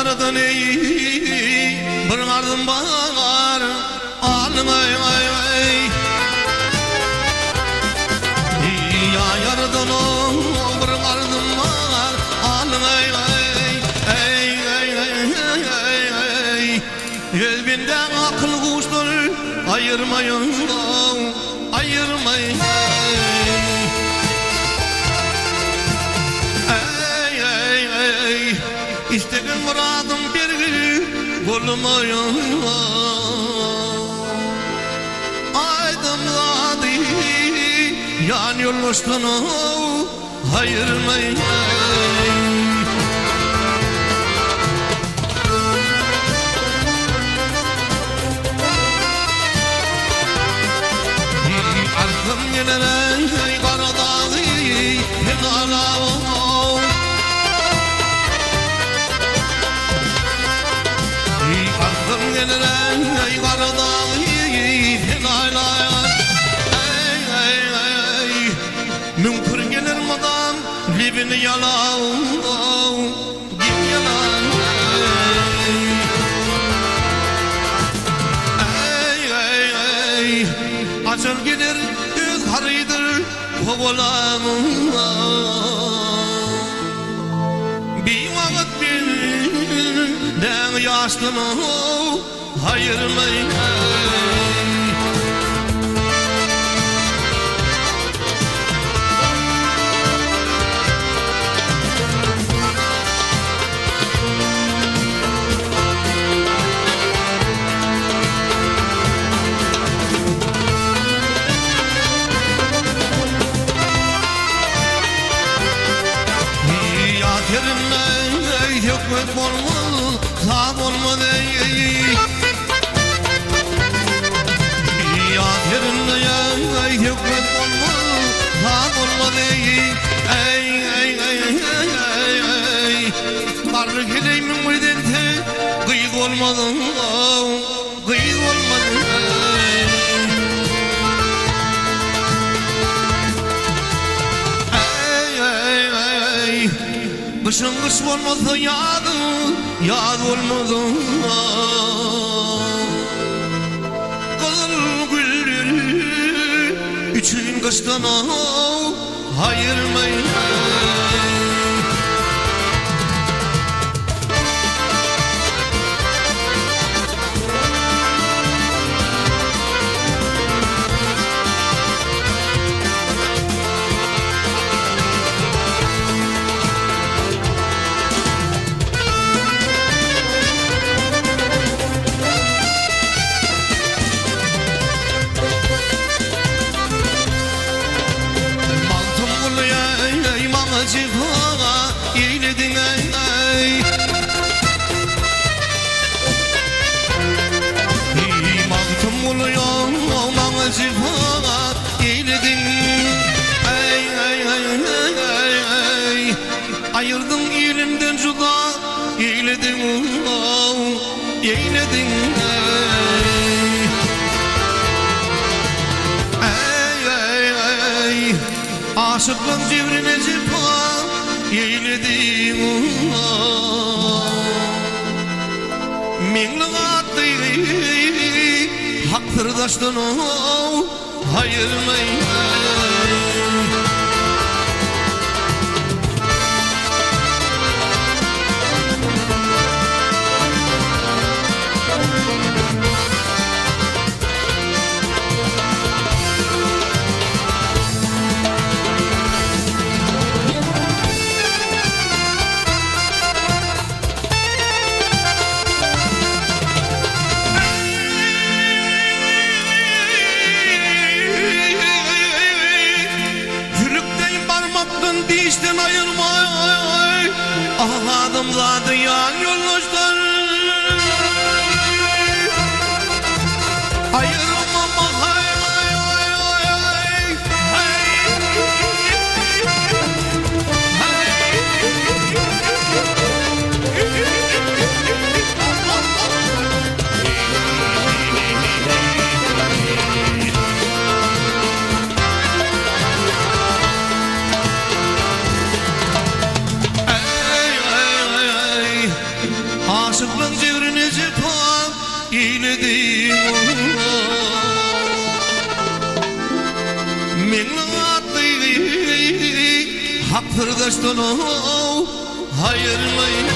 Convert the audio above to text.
yaradan ey bir ardım var alın ay ay ay ya yaradan o bir ardım var alın ay ay ay ay ay ay ay elbinden akıl kuşları ayırmayın ayırmayın İstedim muradım bir gün bulmayın aydınladı yan yoluştan ayırmayın arkam gelene Karadağı helal Aklım gelene ey Karadağı helal ey mümkün gelir madam libini yalan git yalan ey acır gelir harıdır kovalam bir vakit den yaşlını ayırmayın ya terimle hükmet olmalı tam olmadı ya terimle hükmet olmalı tam olmadı ey ey ey ey ey karı geleyim müydente kıyık olmadı kıyık olmadı kışın kış olmadı yad olmadı kızıl gülleri üçün kıştan ayırmayın cifa eyledin ey İmantım oluyor bana cifa eyledin ey ey ey ey ey ayırdın ilimden juda eyledin eyledin ey aşıklığın civrine cifa eyledim minlik attı haktır daştan ayırmayın aşıklık cevrini cepam eyledim Menli atlayı hak pırdaştan hayırlayın